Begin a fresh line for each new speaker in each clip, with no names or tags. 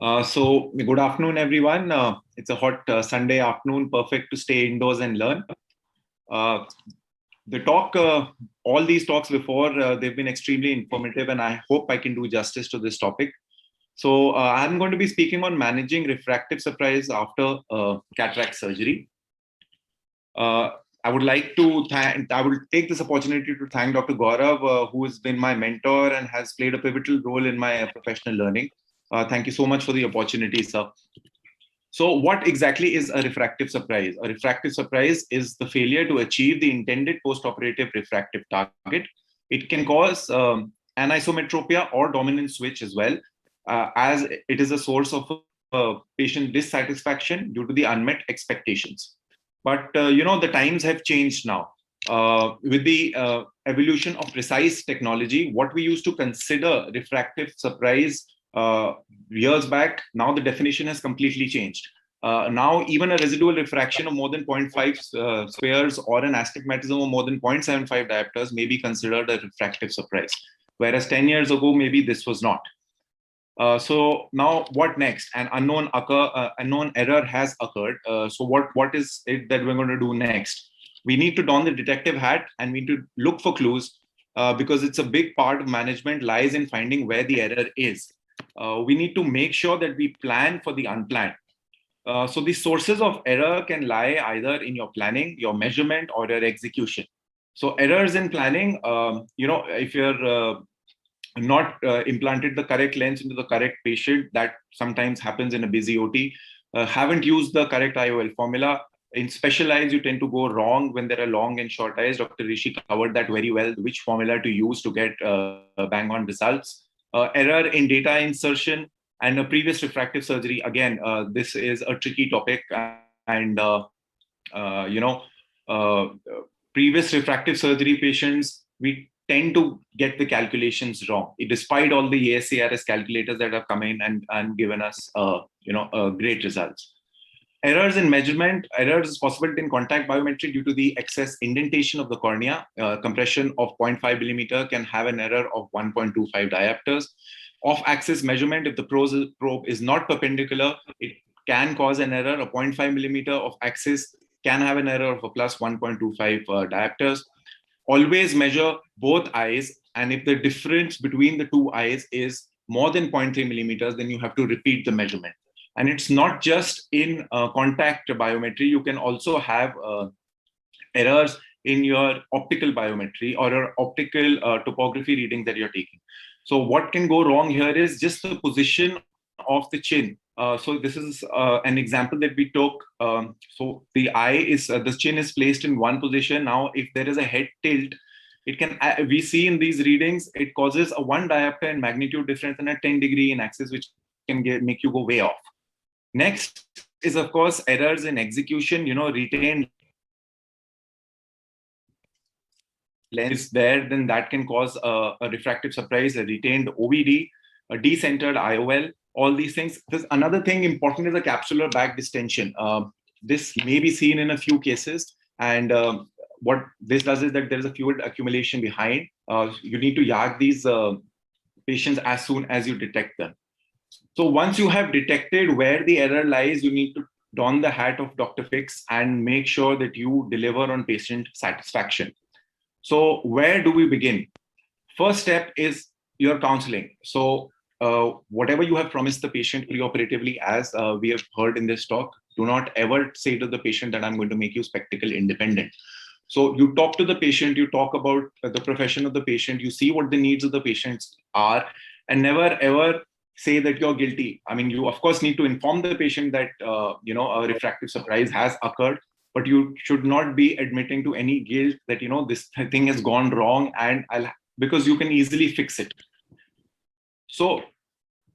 Good afternoon, everyone. It's a hot Sunday afternoon, perfect to stay indoors and learn. Uh, all these talks before, they've been extremely informative, and I hope I can do justice to this topic. I'm going to be speaking on managing refractive surprise after cataract surgery. Uh, I would like to I will take this opportunity to thank Dr. Gaurav, who has been my mentor and has played a pivotal role in my professional learning. Thank you so much for the opportunity, sir. So, what exactly is a refractive surprise? A refractive surprise is the failure to achieve the intended postoperative refractive target. It can cause anisometropia or dominant switch as well, as it is a source of patient dissatisfaction due to the unmet expectations. But the times have changed now. With the evolution of precise technology, what we used to consider refractive surprise years back, now the definition has completely changed. Now, even a residual refraction of more than 0.5 spheres or an astigmatism of more than 0.75 diopters may be considered a refractive surprise, whereas 10 years ago, maybe this was not. So now what next? An unknown error has occurred. So what is it that we're going to do next? We need to don the detective hat and we need to look for clues because it's a big part of management lies in finding where the error is. We need to make sure that we plan for the unplanned. So the sources of error can lie either in your planning, your measurement, or your execution. So errors in planning, if you're not implanted the correct lens into the correct patient, that sometimes happens in a busy OT. Haven't used the correct IOL formula. In specialized, you tend to go wrong when there are long and short eyes. Dr. Rishi covered that very well, which formula to use to get bang on results. Error in data insertion and a previous refractive surgery. Again, this is a tricky topic, and previous refractive surgery patients, we tend to get the calculations wrong, despite all the ASCRS calculators that have come in and given us, great results. Errors in measurement, errors possible in contact biometry due to the excess indentation of the cornea. Compression of 0.5 millimeter can have an error of 1.25 diopters. Off-axis measurement, if the probe is not perpendicular, it can cause an error. A 0.5 millimeter of axis can have an error of a plus 1.25 diopters. Always measure both eyes, and if the difference between the two eyes is more than 0.3 millimeters, then you have to repeat the measurement. And it's not just in contact biometry. You can also have errors in your optical biometry or your optical topography reading that you're taking. So what can go wrong here is just the position of the chin. So this is an example that we took. So the the chin is placed in one position. Now, if there is a head tilt, it can, we see in these readings, it causes a 1 diopter in magnitude difference and a 10 degree in axis, which can make you go way off. Next is, of course, errors in execution. Retained lens there, then that can cause a refractive surprise, a retained OVD, a decentered IOL, all these things. There's another thing important is the capsular back distension. This may be seen in a few cases, and what this does is that there is a fluid accumulation behind. You need to YAG these patients as soon as you detect them. So once you have detected where the error lies, you need to don the hat of Dr. Fix and make sure that you deliver on patient satisfaction. So where do we begin? First step is your counseling. So whatever you have promised the patient preoperatively, as we have heard in this talk, do not ever say to the patient that I'm going to make you spectacle independent. So you talk to the patient, you talk about the profession of the patient, you see what the needs of the patients are, and never ever say that you're guilty. I mean, you of course need to inform the patient that a refractive surprise has occurred, but you should not be admitting to any guilt that this thing has gone wrong, and because you can easily fix it. So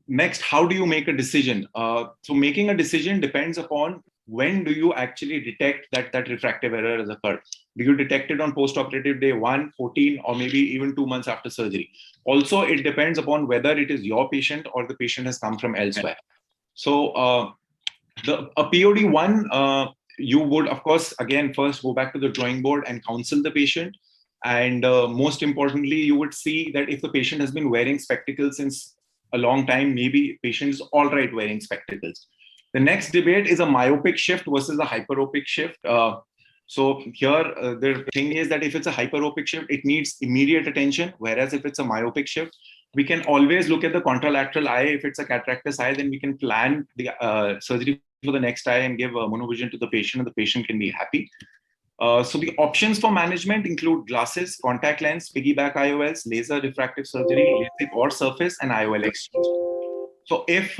next, how do you make a decision? So making a decision depends upon when do you actually detect that refractive error has occurred. Do you detect it on post-operative day 1, 14, or maybe even 2 months after surgery? Also, it depends upon whether it is your patient or the patient has come from elsewhere. So a POD1, you would, of course, again, first go back to the drawing board and counsel the patient. And most importantly, you would see that if the patient has been wearing spectacles since a long time, maybe patient is all right wearing spectacles. The next debate is a myopic shift versus a hyperopic shift. So here, the thing is that if it's a hyperopic shift, it needs immediate attention. Whereas if it's a myopic shift, we can always look at the contralateral eye. If it's a cataractous eye, then we can plan the surgery for the next eye and give monovision to the patient, and the patient can be happy. So the options for management include glasses, contact lens, piggyback IOLs, laser refractive surgery, LASIK or surface, and IOL exchange. So if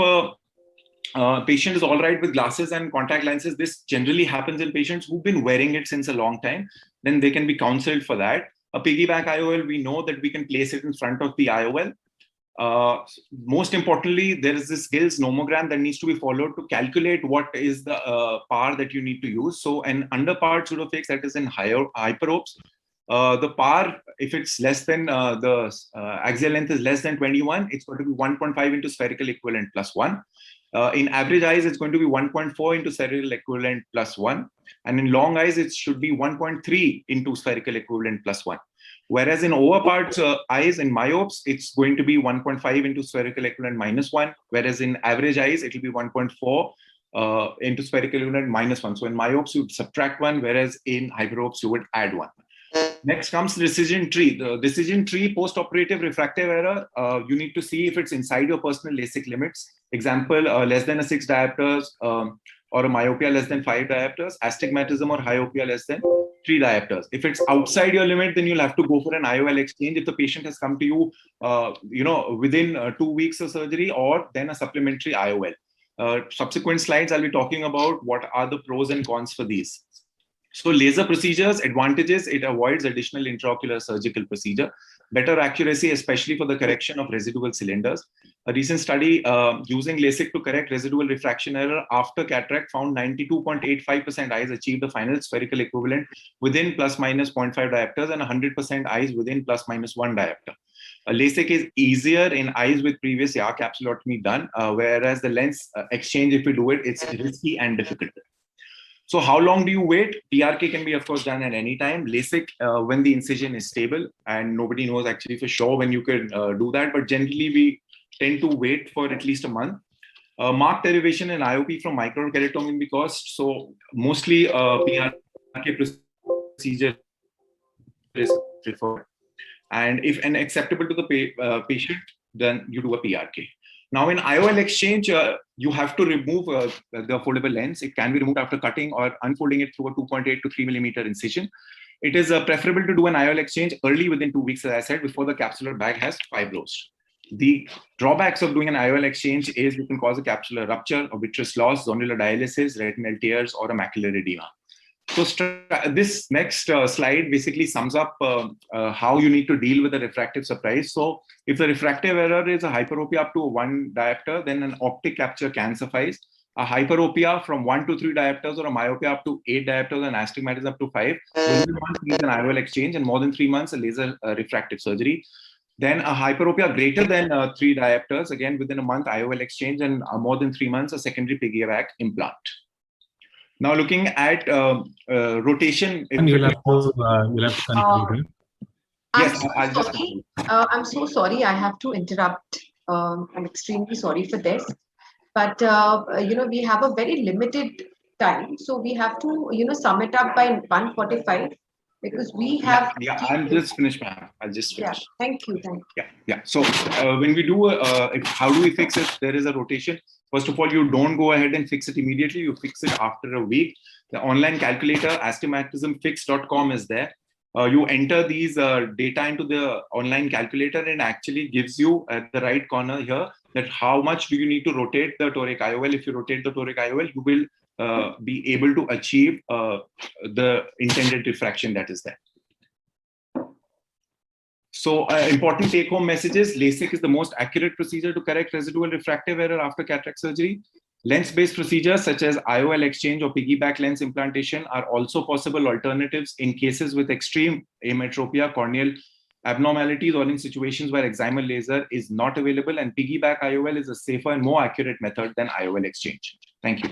patient is all right with glasses and contact lenses, this generally happens in patients who've been wearing it since a long time, then they can be counseled for that. A piggyback IOL, we know that we can place it in front of the IOL. Most importantly, there is this Gill's nomogram that needs to be followed to calculate what is the power that you need to use. So an underpowered pseudophakic that is in hyperopes, the power, if it's less than the axial length is less than 21, it's going to be 1.5 into spherical equivalent plus 1. In average eyes, it's going to be 1.4 into spherical equivalent plus 1. And in long eyes, it should be 1.3 into spherical equivalent plus 1. Whereas in overpowered eyes and myopes, it's going to be 1.5 into spherical equivalent minus 1. Whereas in average eyes, it will be 1.4 into spherical equivalent minus 1. So in myopes, you would subtract 1, whereas in hyperopes, you would add 1. Next comes decision tree. The decision tree post-operative refractive error, you need to see if it's inside your personal LASIK limits. Example, less than a 6 diopters or a myopia less than 5 diopters, astigmatism or myopia less than 3 diopters. If it's outside your limit, then you'll have to go for an IOL exchange if the patient has come to you, within 2 weeks of surgery, or then a supplementary IOL. Subsequent slides, I'll be talking about what are the pros and cons for these. So laser procedures, advantages, it avoids additional intraocular surgical procedure, better accuracy, especially for the correction of residual cylinders. A recent study using LASIK to correct residual refraction error after cataract found 92.85% eyes achieved the final spherical equivalent within plus minus 0.5 diopters and 100% eyes within plus minus 1 diopter. LASIK is easier in eyes with previous IR capsulotomy done, whereas the lens exchange, if we do it, it's risky and difficult. So how long do you wait? PRK can be, of course, done at any time. LASIK, when the incision is stable, and nobody knows actually for sure when you can do that, but generally we tend to wait for at least a month. Marked derivation in IOP from microkeratomy will be cost. So mostly PRK procedure is preferred. And if acceptable to the patient, then you do a PRK. Now in IOL exchange, you have to remove the foldable lens. It can be removed after cutting or unfolding it through a 2.8 to 3 millimeter incision. It is preferable to do an IOL exchange early within 2 weeks, as I said, before the capsular bag has fibrosed. The drawbacks of doing an IOL exchange is you can cause a capsular rupture, a vitreous loss, zonular dialysis, retinal tears, or a macular edema. So this next slide basically sums up how you need to deal with a refractive surprise. So if the refractive error is a hyperopia up to 1 diopter, then an optic capture can suffice. A hyperopia from 1 to 3 diopters or a myopia up to 8 diopters and astigmatism up to 5, within 1 month needs an IOL exchange, and more than 3 months a laser refractive surgery. Then a hyperopia greater than 3 diopters, again within a month IOL exchange, and more than 3 months a secondary piggyback implant. Now looking at rotation.
You'll have to conclude.
Yes,
I'm so sorry. I have to interrupt. I'm extremely sorry for this, but we have a very limited time, so we have to sum it up by 1:45 because we have.
Yeah, I'm just finished, ma'am. I'll just finish.
Yeah, thank you.
Yeah. So when we do, how do we fix it? There is a rotation. First of all, you don't go ahead and fix it immediately. You fix it after a week. The online calculator, astigmatismfix.com is there. You enter these data into the online calculator, and actually gives you at the right corner here that how much do you need to rotate the toric IOL. If you rotate the toric IOL, you will be able to achieve the intended refraction that is there. So important take-home messages: LASIK is the most accurate procedure to correct residual refractive error after cataract surgery. Lens-based procedures such as IOL exchange or piggyback lens implantation are also possible alternatives in cases with extreme ametropia, corneal abnormalities, or in situations where excimer laser is not available, and piggyback IOL is a safer and more accurate method than IOL exchange. Thank you.